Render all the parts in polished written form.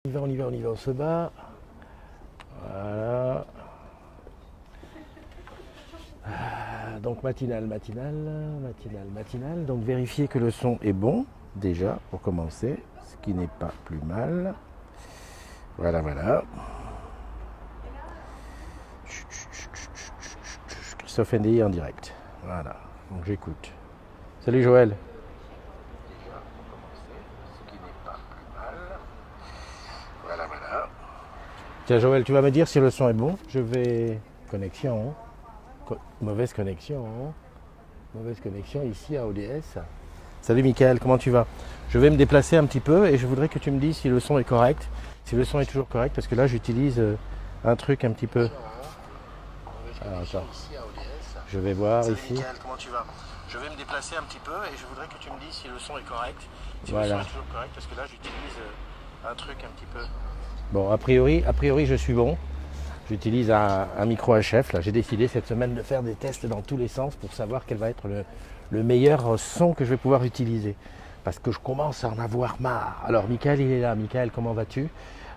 On se bat. Voilà. Donc matinale. Donc vérifier que le son est bon, déjà, pour commencer, ce qui n'est pas plus mal. Voilà. Christophe NDI en direct. Voilà, donc j'écoute. Salut Joël. Voilà. Tiens Joël, tu vas me dire si le son est bon. Je vais... Connexion. Mauvaise connexion ici à ODS. Salut Mickaël, comment tu vas? Je vais me déplacer un petit peu et je voudrais que tu me dises si le son est correct. Si le son est toujours correct, parce que là j'utilise un truc un petit peu... Alors, attends. Je vais voir Salut ici. Mickaël, comment tu vas? Je vais me déplacer un petit peu et je voudrais que tu me dises si le son est correct. Si Voilà. le son est toujours correct, parce que là j'utilise un truc un petit peu... Bon, a priori je suis bon. J'utilise un micro HF. Là, j'ai décidé cette semaine de faire des tests dans tous les sens pour savoir quel va être le meilleur son que je vais pouvoir utiliser. Parce que je commence à en avoir marre. Alors, Mickaël, il est là. Mickaël, comment vas-tu?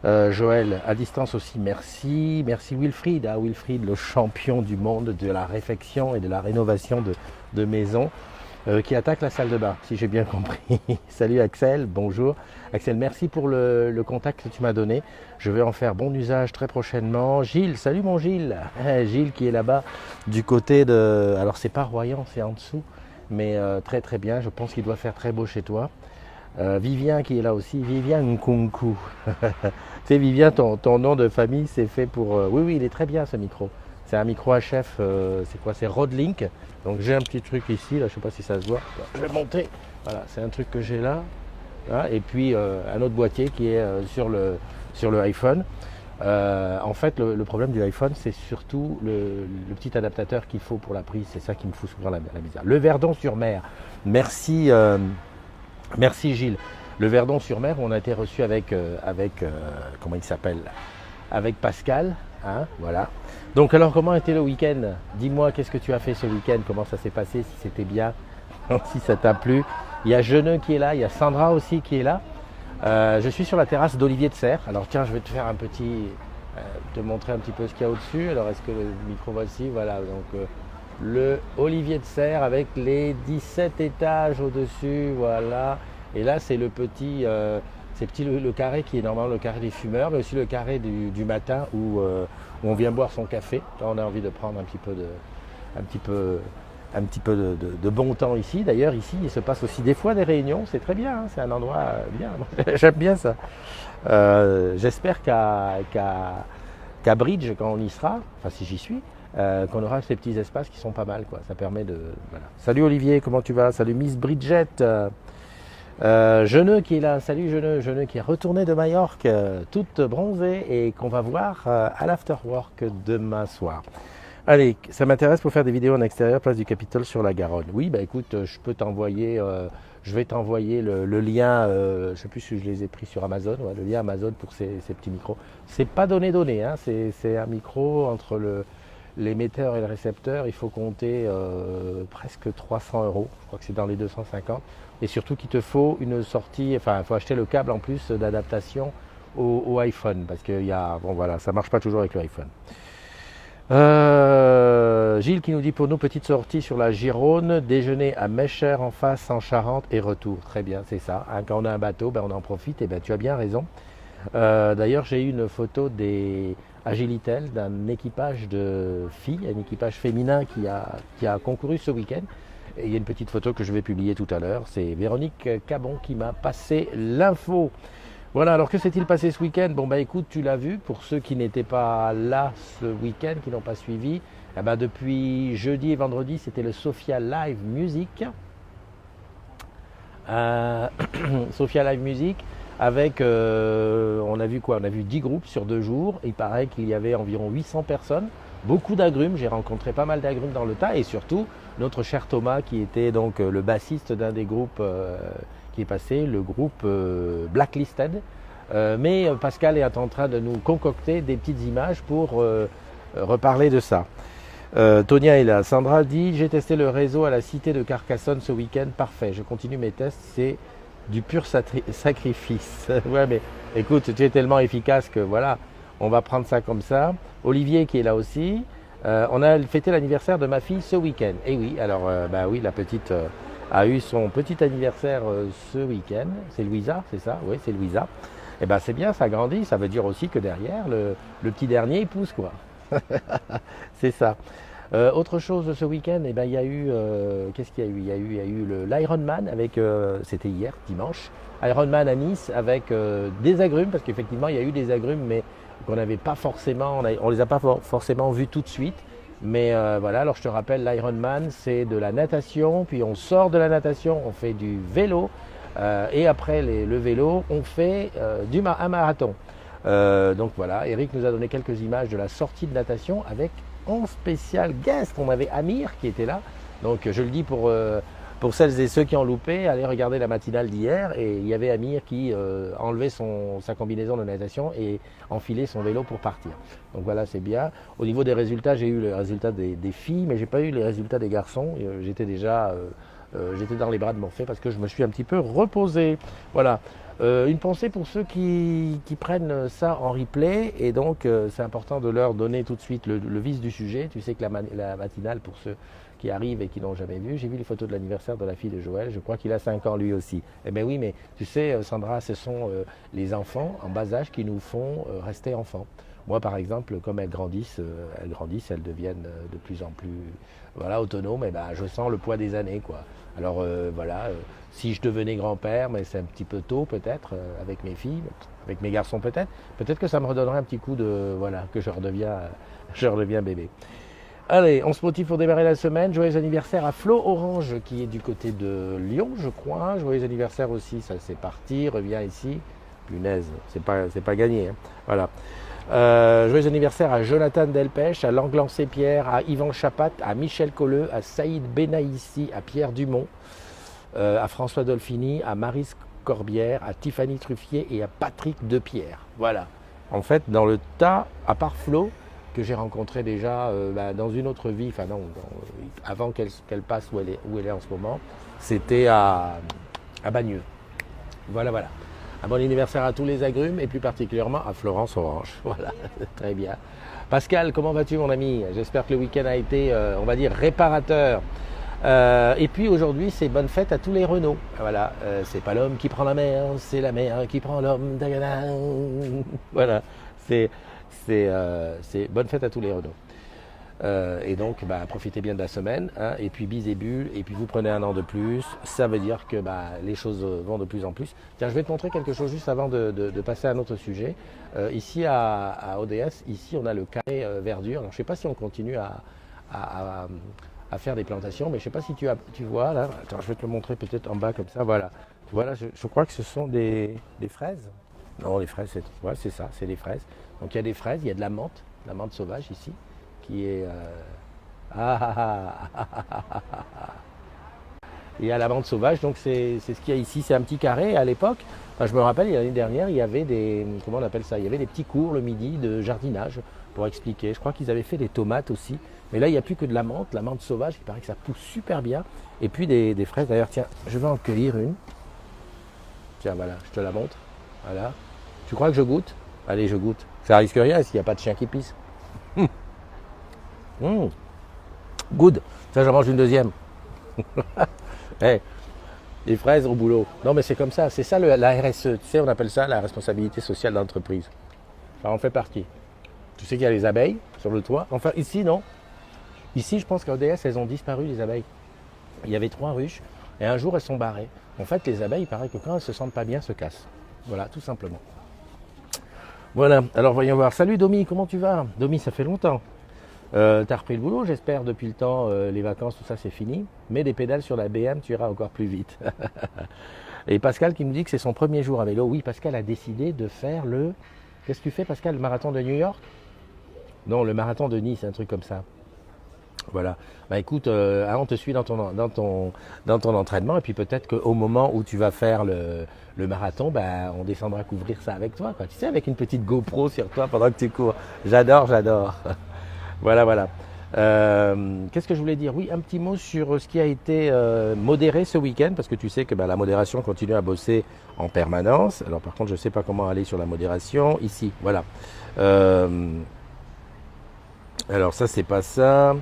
Joël, à distance aussi, merci. Merci Wilfried. Wilfried, le champion du monde de la réfection et de la rénovation de maisons. Qui attaque la salle de bain, si j'ai bien compris. Salut Axel, bonjour. Axel, merci pour le contact que tu m'as donné. Je vais en faire bon usage très prochainement. Gilles, salut mon Gilles. Gilles qui est là-bas du côté de... Alors c'est pas Royan, c'est en dessous. Mais très bien, je pense qu'il doit faire très beau chez toi. Vivien qui est là aussi, Vivien Nkunku. Tu sais Vivien, ton nom de famille c'est fait pour... Oui, il est très bien ce micro. C'est un micro HF, c'est quoi? C'est Rodlink. Donc j'ai un petit truc ici, là, je ne sais pas si ça se voit. Je vais monter. Voilà, c'est un truc que j'ai là. Et puis un autre boîtier qui est sur le iPhone. En fait, le problème du iPhone, c'est surtout le petit adaptateur qu'il faut pour la prise. C'est ça qui me fout souvent la misère. Le Verdon-sur-Mer. Merci Gilles. Le Verdon-sur-Mer, on a été reçu avec comment il s'appelle? Avec Pascal. Voilà. Donc alors comment était le week-end? Dis-moi qu'est-ce que tu as fait ce week-end, comment ça s'est passé, si c'était bien, si ça t'a plu. Il y a Geneux qui est là, il y a Sandra aussi qui est là. Je suis sur la terrasse d'Olivier de Serres. Alors tiens, je vais te faire te montrer un petit peu ce qu'il y a au-dessus. Alors est-ce que le micro voici? Voilà, donc le Olivier de Serres avec les 17 étages au-dessus, voilà. Et là c'est le petit... le carré qui est normalement le carré des fumeurs, mais aussi le carré du matin où on vient boire son café. Là, on a envie de prendre un petit peu de bon temps ici. D'ailleurs, ici, il se passe aussi des fois des réunions. C'est très bien, c'est un endroit bien. J'aime bien ça. J'espère qu'à Bridge, quand on y sera, enfin si j'y suis, qu'on aura ces petits espaces qui sont pas mal, quoi. Ça permet de... Voilà. Salut Olivier, comment tu vas? Salut Miss Bridget. Geneux qui est là, salut Geneux qui est retourné de Majorque, toute bronzée et qu'on va voir à l'afterwork demain soir. Allez, ça m'intéresse pour faire des vidéos en extérieur, place du Capitole sur la Garonne. Oui, bah écoute, je vais t'envoyer le lien, je ne sais plus si je les ai pris sur Amazon, le lien Amazon pour ces petits micros. C'est pas donné, hein, c'est un micro entre l'émetteur et le récepteur, il faut compter presque 300 €, je crois que c'est dans les 250. Et surtout qu'il te faut une sortie, enfin il faut acheter le câble en plus d'adaptation au iPhone, parce que ça marche pas toujours avec le iPhone. Gilles qui nous dit pour nous, petite sortie sur la Gironde, déjeuner à Mecher en face en Charente et retour. Très bien, c'est ça. Quand on a un bateau, on en profite, et tu as bien raison. D'ailleurs, j'ai eu une photo des Agilitel d'un équipage de filles, un équipage féminin qui a concouru ce week-end. Et il y a une petite photo que je vais publier tout à l'heure. C'est Véronique Cabon qui m'a passé l'info. Voilà, alors que s'est-il passé ce week-end? Bon, écoute, tu l'as vu. Pour ceux qui n'étaient pas là ce week-end, qui n'ont pas suivi, depuis jeudi et vendredi, c'était le Sophia Live Music. Sophia Live Music. Avec, on a vu quoi? On a vu 10 groupes sur 2 jours. Il paraît qu'il y avait environ 800 personnes. Beaucoup d'agrumes, j'ai rencontré pas mal d'agrumes dans le tas. Et surtout, notre cher Thomas, qui était donc le bassiste d'un des groupes qui est passé, le groupe Blacklisted. Mais Pascal est en train de nous concocter des petites images pour reparler de ça. Tonia est là. Sandra dit, j'ai testé le réseau à la cité de Carcassonne ce week-end. Parfait, je continue mes tests. C'est du pur sacrifice. Ouais, mais écoute, tu es tellement efficace que voilà, on va prendre ça comme ça. Olivier qui est là aussi. On a fêté l'anniversaire de ma fille ce week-end. Et oui, alors bah oui, la petite a eu son petit anniversaire ce week-end. C'est Louisa, c'est ça? Oui, c'est Louisa. Et ben c'est bien, ça grandit. Ça veut dire aussi que derrière, le petit dernier, il pousse quoi. C'est ça. Autre chose ce week-end, eh ben, il y a eu, qu'est-ce qu'il y a eu? Il y a eu l'Ironman avec, c'était hier, dimanche, Ironman à Nice avec des agrumes, parce qu'effectivement il y a eu des agrumes, mais qu'on n'avait pas forcément, on les a pas forcément vus tout de suite. Mais voilà, alors je te rappelle, l'Ironman c'est de la natation, puis on sort de la natation, on fait du vélo, et après le vélo, on fait un marathon. Donc voilà, Eric nous a donné quelques images de la sortie de natation avec en spécial guest. On avait Amir qui était là. Donc je le dis pour celles et ceux qui ont loupé, allez regarder la matinale d'hier. Et il y avait Amir qui enlevait sa combinaison de natation et enfilait son vélo pour partir. Donc voilà, c'est bien. Au niveau des résultats, j'ai eu le résultat des filles, mais j'ai pas eu les résultats des garçons. J'étais déjà j'étais dans les bras de Morphée parce que je me suis un petit peu reposé. Voilà. Une pensée pour ceux qui prennent ça en replay et donc c'est important de leur donner tout de suite le vice du sujet. Tu sais que la matinale, pour ceux qui arrivent et qui n'ont jamais vu, j'ai vu les photos de l'anniversaire de la fille de Joël, je crois qu'il a 5 ans lui aussi. Eh bien oui, mais tu sais Sandra, ce sont les enfants en bas âge qui nous font rester enfants. Moi par exemple, comme elles grandissent, elles deviennent de plus en plus voilà, autonomes, et ben, je sens le poids des années quoi. Alors voilà, si je devenais grand-père, mais c'est un petit peu tôt peut-être, avec mes filles, avec mes garçons peut-être que ça me redonnerait un petit coup de, voilà, que je redeviens bébé. Allez, on se motive pour démarrer la semaine. Joyeux anniversaire à Flo Orange qui est du côté de Lyon, je crois. Joyeux anniversaire aussi, ça c'est parti, reviens ici. Punaise, c'est pas gagné. Hein. Voilà. Joyeux anniversaire à Jonathan Delpech, à Langlan-Sépierre, à Yvan Chapat, à Michel Colleux, à Saïd Benaïssi, à Pierre Dumont, à François Dolfini, à Maryse Corbière, à Tiffany Truffier et à Patrick Depierre. Voilà. En fait, dans le tas, à part Flo, que j'ai rencontré déjà dans une autre vie, enfin non, avant qu'elle passe où elle est en ce moment, c'était à Bagneux. Voilà. Un bon anniversaire à tous les agrumes et plus particulièrement à Florence Orange. Voilà, très bien. Pascal, comment vas-tu mon ami? J'espère que le week-end a été, on va dire, réparateur. Et puis aujourd'hui, c'est bonne fête à tous les Renault. Voilà, c'est pas l'homme qui prend la mer, c'est la mer qui prend l'homme. Voilà, c'est bonne fête à tous les Renault. Et donc, profitez bien de la semaine, hein, et puis bis et bulles, et puis vous prenez un an de plus, ça veut dire que les choses vont de plus en plus. Tiens, je vais te montrer quelque chose juste avant de passer à un autre sujet. Ici à ODS, ici on a le carré verdure. Alors, je ne sais pas si on continue à faire des plantations, mais je ne sais pas si tu vois là. Attends, je vais te le montrer peut-être en bas comme ça. Voilà. Voilà, je crois que ce sont des fraises. Non, les fraises, c'est ça, c'est des fraises. Donc il y a des fraises, il y a de la menthe sauvage ici, qui est... Il y a la menthe sauvage, donc c'est ce qu'il y a ici, c'est un petit carré. À l'époque, je me rappelle, l'année dernière, il y avait des... Comment on appelle ça? Il y avait des petits cours le midi de jardinage pour expliquer. Je crois qu'ils avaient fait des tomates aussi. Mais là, il n'y a plus que de la menthe sauvage, il paraît que ça pousse super bien. Et puis des fraises, d'ailleurs, tiens, je vais en cueillir une. Tiens, voilà, je te la montre. Voilà. Tu crois que je goûte? Allez, je goûte. Ça risque rien s'il n'y a pas de chien qui pisse. Good. Ça, j'en mange une deuxième. Hey, les fraises au boulot. Non, mais c'est comme ça. C'est ça la RSE. Tu sais, on appelle ça la responsabilité sociale d'entreprise. Ça en fait partie. Tu sais qu'il y a les abeilles sur le toit. Enfin, ici, non. Ici, je pense qu'à ODS, elles ont disparu, les abeilles. Il y avait 3 ruches. Et un jour, elles sont barrées. En fait, les abeilles, il paraît que quand elles se sentent pas bien, elles se cassent. Voilà, tout simplement. Voilà, alors voyons voir. Salut Domi, comment tu vas? Domi, ça fait longtemps. T'as repris le boulot, j'espère, depuis le temps, les vacances, tout ça, c'est fini. Mets des pédales sur la BM, tu iras encore plus vite. Et Pascal qui me dit que c'est son premier jour à vélo. Oui, Pascal a décidé de faire le... Qu'est-ce que tu fais, Pascal? Le marathon de New York? Non, le marathon de Nice, un truc comme ça. Voilà. Écoute, on te suit dans ton entraînement et puis peut-être qu'au moment où tu vas faire le marathon, on descendra couvrir ça avec toi, quoi. Tu sais, avec une petite GoPro sur toi pendant que tu cours. J'adore. Voilà. Qu'est-ce que je voulais dire? Oui, un petit mot sur ce qui a été modéré ce week-end, parce que tu sais que la modération continue à bosser en permanence. Alors par contre, je ne sais pas comment aller sur la modération. Ici, voilà. Alors ça, c'est pas ça.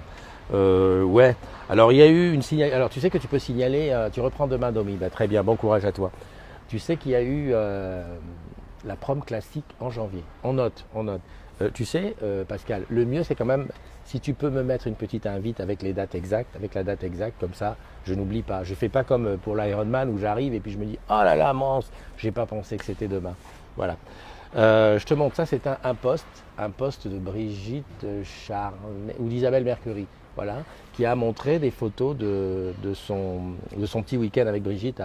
Ouais. Alors il y a eu une signal. Alors tu sais que tu peux signaler. Tu reprends demain, Domi. Bah, très bien. Bon courage à toi. Tu sais qu'il y a eu la prom classique en janvier. On note, on note. Tu sais, Pascal, le mieux c'est quand même si tu peux me mettre une petite invite avec les dates exactes, avec la date exacte, comme ça, je n'oublie pas. Je fais pas comme pour l'Ironman où j'arrive et puis je me dis, oh là là, mince, j'ai pas pensé que c'était demain. Voilà. Je te montre ça, c'est un post de Brigitte Charnet ou d'Isabelle Mercury, voilà, qui a montré des photos de son petit week-end avec Brigitte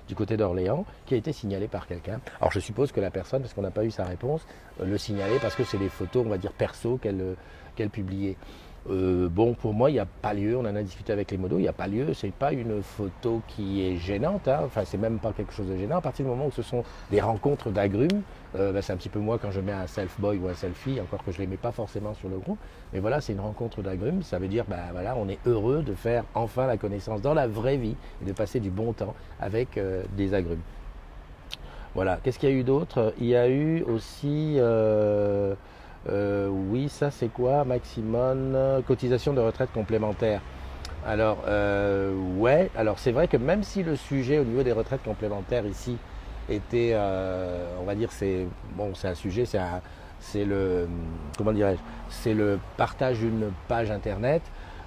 du côté d'Orléans, qui a été signalé par quelqu'un. Alors je suppose que la personne, parce qu'on n'a pas eu sa réponse, le signalait parce que c'est des photos, on va dire perso, qu'elle publiait. Bon, pour moi, il n'y a pas lieu, on en a discuté avec les modos, il n'y a pas lieu, c'est pas une photo qui est gênante, hein. Enfin, c'est même pas quelque chose de gênant. À partir du moment où ce sont des rencontres d'agrumes, c'est un petit peu moi quand je mets un self-boy ou un selfie, encore que je ne les mets pas forcément sur le groupe, mais voilà, c'est une rencontre d'agrumes, ça veut dire, voilà, on est heureux de faire enfin la connaissance dans la vraie vie et de passer du bon temps avec des agrumes. Voilà, qu'est-ce qu'il y a eu d'autre? Il y a eu aussi. Oui, ça c'est quoi, Maximum cotisation de retraite complémentaire. Alors, ouais, alors c'est vrai que même si le sujet au niveau des retraites complémentaires ici était, on va dire, c'est un sujet, c'est le, comment dirais-je, c'est le partage d'une page internet.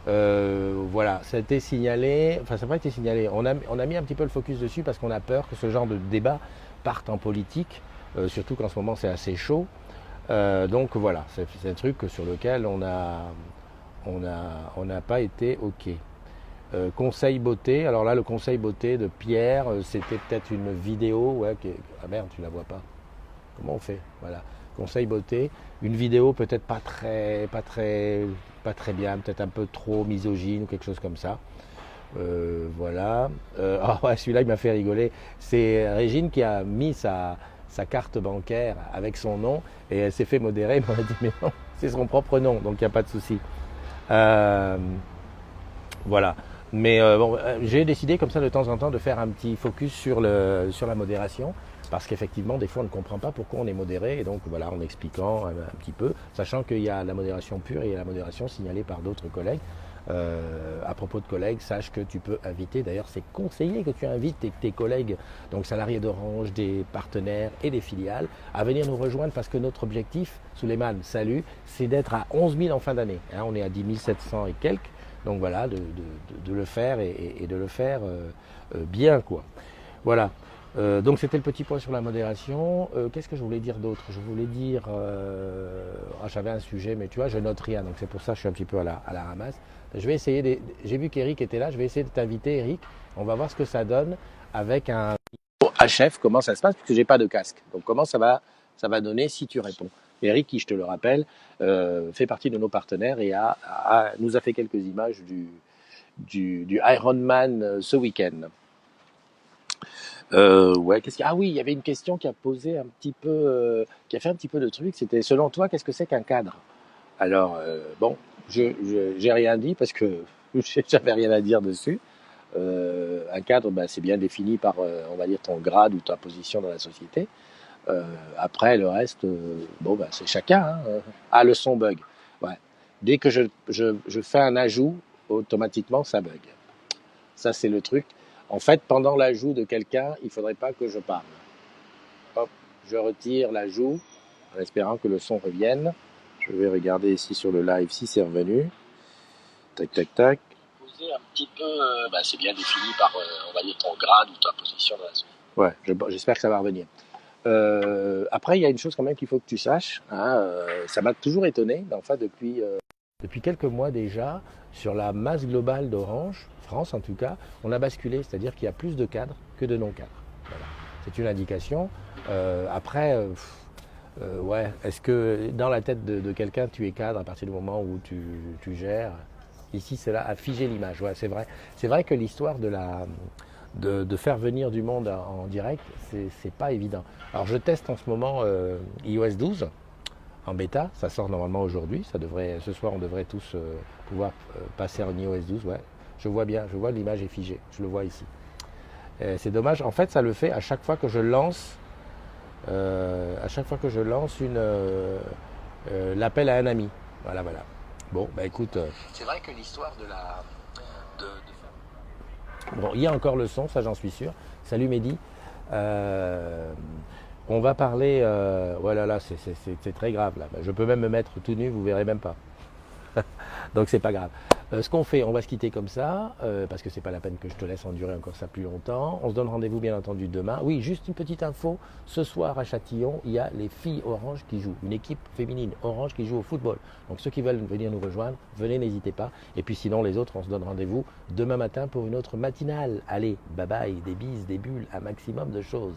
Voilà, ça a été signalé, enfin ça n'a pas été signalé, on a mis un petit peu le focus dessus parce qu'on a peur que ce genre de débat parte en politique, surtout qu'en ce moment c'est assez chaud. Donc voilà, c'est un truc sur lequel on n'a pas été OK. Conseil beauté, alors là le conseil beauté de Pierre, c'était peut-être une vidéo, ouais, ah merde, tu la vois pas. Comment on fait? Voilà, conseil beauté, une vidéo peut-être pas très bien, peut-être un peu trop misogyne ou quelque chose comme ça. Voilà. Ah ouais, celui-là il m'a fait rigoler. C'est Régine qui a mis sa carte bancaire avec son nom et elle s'est fait modérer. Elle m'a dit mais non, c'est son propre nom, donc il n'y a pas de souci. Voilà. Mais bon, j'ai décidé comme ça de temps en temps de faire un petit focus sur la modération parce qu'effectivement des fois on ne comprend pas pourquoi on est modéré et donc voilà en expliquant un petit peu, sachant qu'il y a la modération pure et il y a la modération signalée par d'autres collègues. À propos de collègues, sache que tu peux inviter, d'ailleurs c'est conseillé que tu invites tes collègues, donc salariés d'Orange, des partenaires et des filiales, à venir nous rejoindre parce que notre objectif, Souleymane, salut, c'est d'être à 11 000 en fin d'année. Hein, on est à 10 700 et quelques, donc voilà, de le faire et de le faire bien quoi. Voilà. Donc c'était le petit point sur la modération. Qu'est-ce que je voulais dire d'autre? Je voulais dire, j'avais un sujet, mais tu vois, je note rien, donc c'est pour ça que je suis un petit peu à la ramasse. Je vais essayer, j'ai vu qu'Eric était là, je vais essayer de t'inviter, Eric. On va voir ce que ça donne avec un HF, comment ça se passe, puisque j'ai pas de casque. Donc comment ça va donner si tu réponds. Eric, qui je te le rappelle, fait partie de nos partenaires et nous a fait quelques images du Ironman ce week-end. Ouais, ah oui, il y avait une question qui a posé un petit peu, qui a fait un petit peu de truc. C'était selon toi, qu'est-ce que c'est qu'un cadre? Alors bon, j'ai rien dit parce que j'avais rien à dire dessus. Un cadre, c'est bien défini par, on va dire, ton grade ou ta position dans la société. Après, le reste, c'est chacun. Hein. Ah, le son bug. Ouais. Dès que je fais un ajout, automatiquement, ça bug. Ça, c'est le truc. En fait, pendant l'ajout de quelqu'un, il ne faudrait pas que je parle. Hop, je retire l'ajout en espérant que le son revienne. Je vais regarder ici sur le live si c'est revenu. Tac, tac, tac. Un petit peu, c'est bien défini par, on va dire, ton grade ou ta position dans la zone. Ouais, j'espère que ça va revenir. Après, il y a une chose quand même qu'il faut que tu saches. Hein, ça m'a toujours étonné, mais enfin depuis quelques mois déjà, sur la masse globale d'Orange, France en tout cas, on a basculé, c'est-à-dire qu'il y a plus de cadres que de non-cadres. Voilà. C'est une indication. Après, ouais, est-ce que dans la tête de quelqu'un, tu es cadre à partir du moment où tu gères? Ici, c'est là à figer l'image. Ouais, c'est vrai. C'est vrai que l'histoire de faire venir du monde en direct, c'est pas évident. Alors, je teste en ce moment iOS 12. en bêta. Ça sort normalement aujourd'hui. Ce soir, on devrait tous pouvoir passer en iOS 12. Ouais. Je vois bien, je vois l'image est figée. Je le vois ici. C'est dommage. En fait, ça le fait à chaque fois que je lance, l'appel à un ami. Voilà. Bon, bah écoute. C'est vrai que l'histoire de la. Bon, il y a encore le son, ça j'en suis sûr. Salut Mehdi. On va parler. Voilà, là, c'est très grave là. Je peux même me mettre tout nu, vous verrez même pas. Donc c'est pas grave. Ce qu'on fait, on va se quitter comme ça, parce que c'est pas la peine que je te laisse endurer encore ça plus longtemps. On se donne rendez-vous bien entendu demain. Oui, juste une petite info. Ce soir à Châtillon, il y a les filles Orange qui jouent, une équipe féminine Orange qui joue au football. Donc ceux qui veulent venir nous rejoindre, venez, n'hésitez pas. Et puis sinon les autres, on se donne rendez-vous demain matin pour une autre matinale. Allez, bye bye, des bises, des bulles, un maximum de choses.